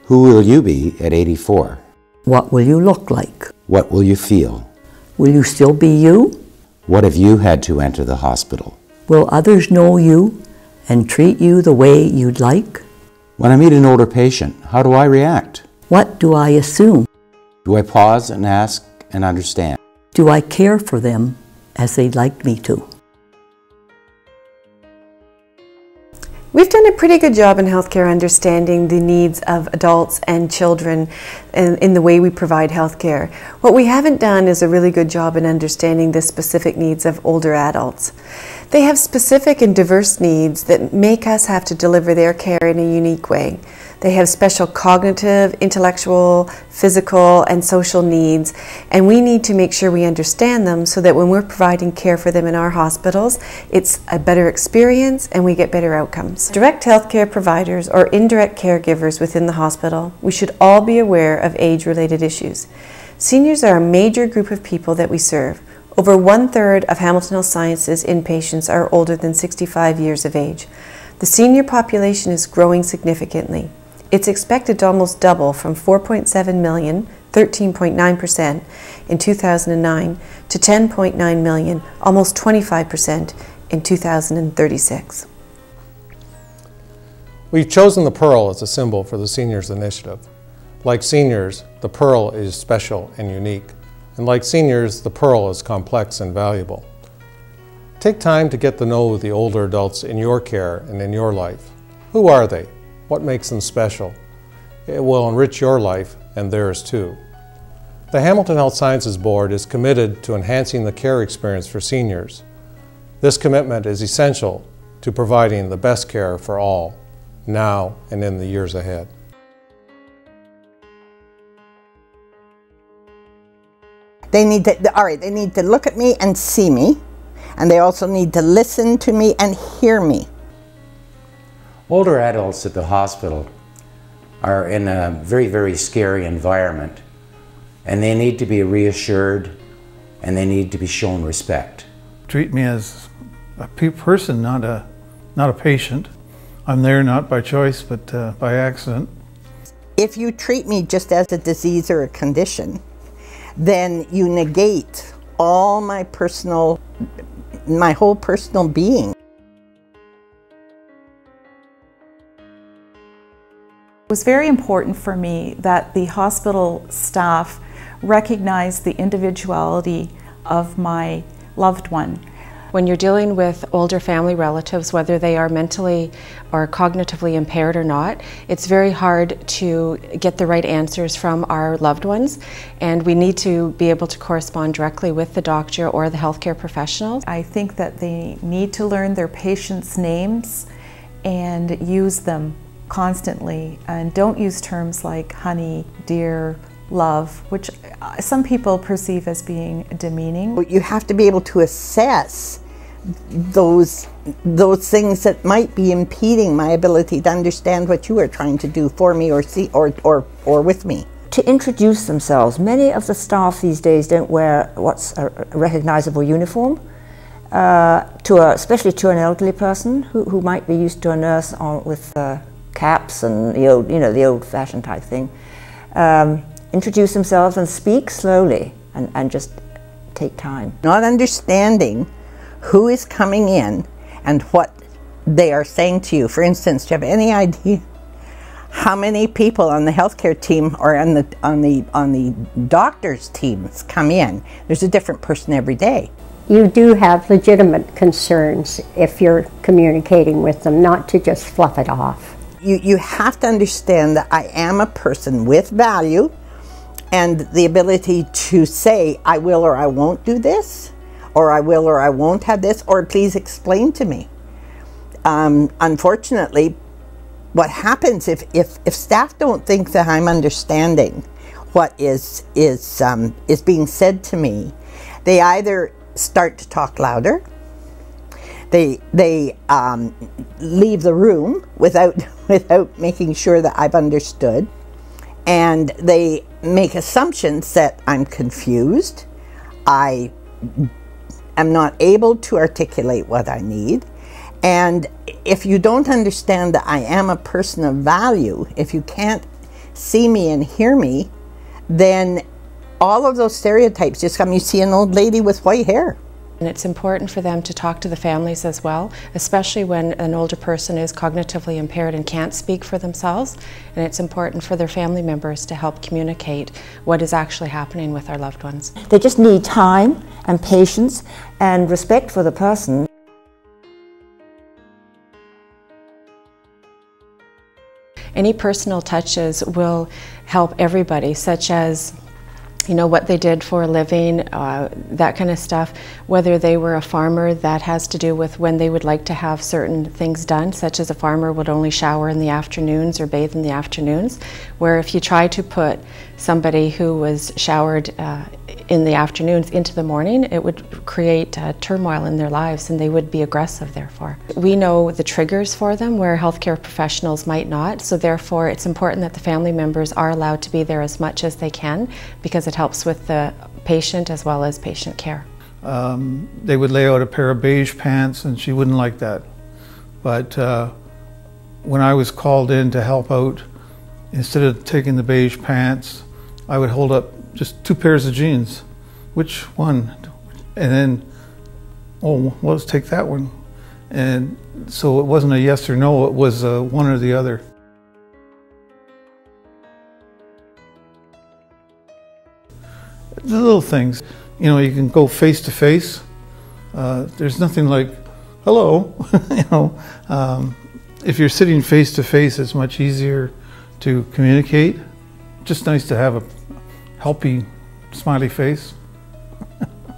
Who will you be at 84? What will you look like? What will you feel? Will you still be you? What if you had to enter the hospital? Will others know you and treat you the way you'd like? When I meet an older patient, how do I react? What do I assume? Do I pause and ask and understand? Do I care for them as they'd like me to? We've done a pretty good job in healthcare understanding the needs of adults and children in the way we provide healthcare. What we haven't done is a really good job in understanding the specific needs of older adults. They have specific and diverse needs that make us have to deliver their care in a unique way. They have special cognitive, intellectual, physical, and social needs, and we need to make sure we understand them so that when we're providing care for them in our hospitals, it's a better experience and we get better outcomes. Direct healthcare providers or indirect caregivers within the hospital, we should all be aware of age-related issues. Seniors are a major group of people that we serve. Over 1/3 of Hamilton Health Sciences inpatients are older than 65 years of age. The senior population is growing significantly. It's expected to almost double from 4.7 million, 13.9% in 2009, to 10.9 million, almost 25% in 2036. We've chosen the Pearl as a symbol for the Seniors Initiative. Like seniors, the Pearl is special and unique. And like seniors, the Pearl is complex and valuable. Take time to get to know the older adults in your care and in your life. Who are they? What makes them special? It will enrich your life and theirs too. The Hamilton Health Sciences Board is committed to enhancing the care experience for seniors. This commitment is essential to providing the best care for all, now and in the years ahead. They need to look at me and see me, and they also need to listen to me and hear me. Older adults at the hospital are in a very, very scary environment, and they need to be reassured and they need to be shown respect. Treat me as a person, not a patient. I'm there not by choice, but by accident. If you treat me just as a disease or a condition, then you negate all my whole personal being. It was very important for me that the hospital staff recognize the individuality of my loved one. When you're dealing with older family relatives, whether they are mentally or cognitively impaired or not, it's very hard to get the right answers from our loved ones, and we need to be able to correspond directly with the doctor or the healthcare professionals. I think that they need to learn their patients' names and use them constantly, and don't use terms like honey, dear, love, which some people perceive as being demeaning. You have to be able to assess those things that might be impeding my ability to understand what you are trying to do for me or see or with me. To introduce themselves. Many of the staff these days don't wear what's a recognizable uniform, especially to an elderly person who might be used to a nurse with caps and the old-fashioned type thing. Introduce themselves and speak slowly and just take time. Not understanding who is coming in and what they are saying to you. For instance, do you have any idea how many people on the healthcare team or on the doctor's teams come in? There's a different person every day. You do have legitimate concerns if you're communicating with them, not to just fluff it off. You have to understand that I am a person with value and the ability to say I will or I won't do this, or I will or I won't have this, or please explain to me. Unfortunately, what happens if staff don't think that I'm understanding what is being said to me, they either start to talk louder, they leave the room without making sure that I've understood, and they make assumptions that I'm confused, I am not able to articulate what I need. And if you don't understand that I am a person of value, if you can't see me and hear me, then all of those stereotypes just come. You see an old lady with white hair. And it's important for them to talk to the families as well, especially when an older person is cognitively impaired and can't speak for themselves. And it's important for their family members to help communicate what is actually happening with our loved ones. They just need time and patience and respect for the person. Any personal touches will help everybody, such as what they did for a living, that kind of stuff. Whether they were a farmer, that has to do with when they would like to have certain things done, such as a farmer would only shower in the afternoons or bathe in the afternoons, where if you try to put somebody who was showered in the afternoons into the morning, it would create turmoil in their lives and they would be aggressive therefore. We know the triggers for them where healthcare professionals might not, so therefore it's important that the family members are allowed to be there as much as they can, because it helps with the patient as well as patient care. They would lay out a pair of beige pants and she wouldn't like that. But when I was called in to help out, instead of taking the beige pants, I would hold up just 2 pairs of jeans. Which one? And then, oh, well, let's take that one. And so it wasn't a yes or no, it was one or the other. The little things, you can go face to face. There's nothing like, hello, if you're sitting face to face, it's much easier to communicate. Just nice to have a healthy, smiley face.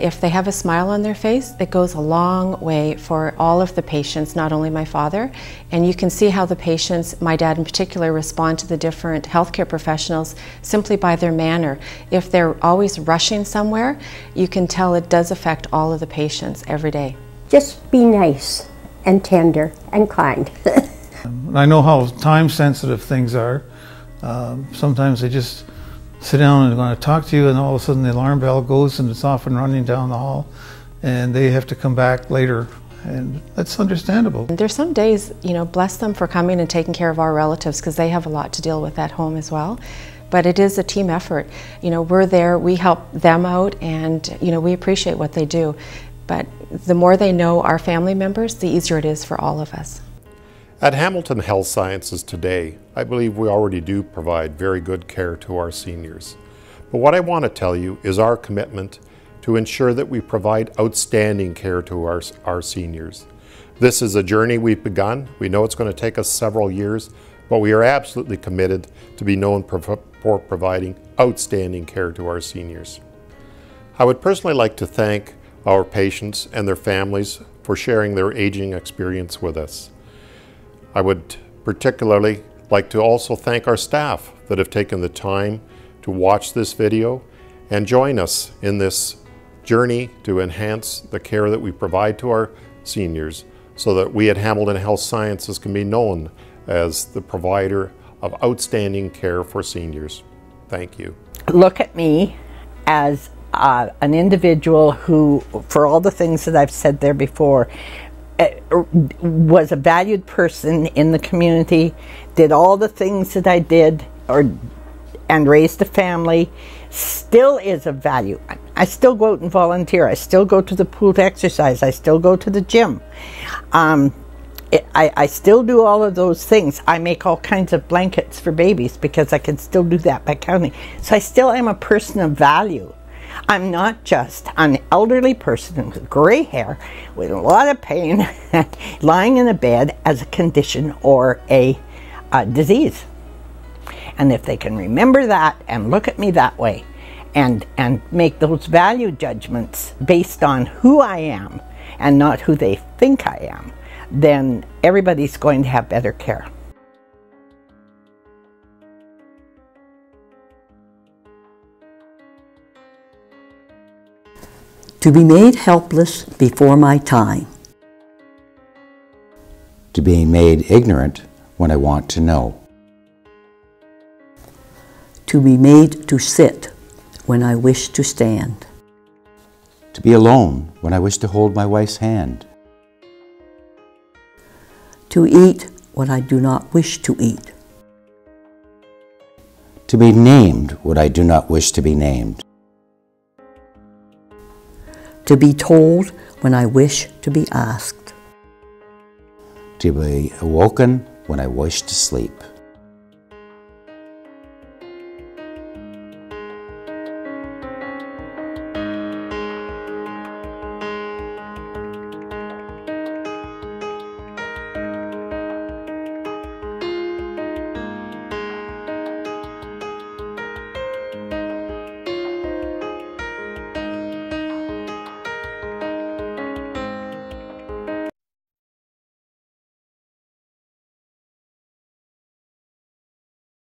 If they have a smile on their face, it goes a long way for all of the patients, not only my father. And you can see how the patients, my dad in particular, respond to the different healthcare professionals simply by their manner. If they're always rushing somewhere, you can tell it does affect all of the patients every day. Just be nice and tender and kind. I know how time-sensitive things are. Sometimes they just sit down and they're going to talk to you, and all of a sudden the alarm bell goes and it's off and running down the hall, and they have to come back later, and that's understandable. There's some days, bless them for coming and taking care of our relatives, because they have a lot to deal with at home as well. But it is a team effort. We're there, we help them out, and we appreciate what they do. But the more they know our family members, the easier it is for all of us. At Hamilton Health Sciences today, I believe we already do provide very good care to our seniors. But what I want to tell you is our commitment to ensure that we provide outstanding care to our seniors. This is a journey we've begun. We know it's going to take us several years, but we are absolutely committed to be known for providing outstanding care to our seniors. I would personally like to thank our patients and their families for sharing their aging experience with us. I would particularly like to also thank our staff that have taken the time to watch this video and join us in this journey to enhance the care that we provide to our seniors, so that we at Hamilton Health Sciences can be known as the provider of outstanding care for seniors. Thank you. Look at me as an individual who, for all the things that I've said there before, was a valued person in the community, did all the things that I did, and raised a family, still is of value. I still go out and volunteer. I still go to the pool to exercise. I still go to the gym. I still do all of those things. I make all kinds of blankets for babies because I can still do that by counting. So I still am a person of value. I'm not just an elderly person with gray hair, with a lot of pain, lying in a bed as a condition or a disease. And if they can remember that and look at me that way and make those value judgments based on who I am and not who they think I am, then everybody's going to have better care. To be made helpless before my time. To be made ignorant when I want to know. To be made to sit when I wish to stand. To be alone when I wish to hold my wife's hand. To eat what I do not wish to eat. To be named what I do not wish to be named. To be told when I wish to be asked. To be awoken when I wish to sleep.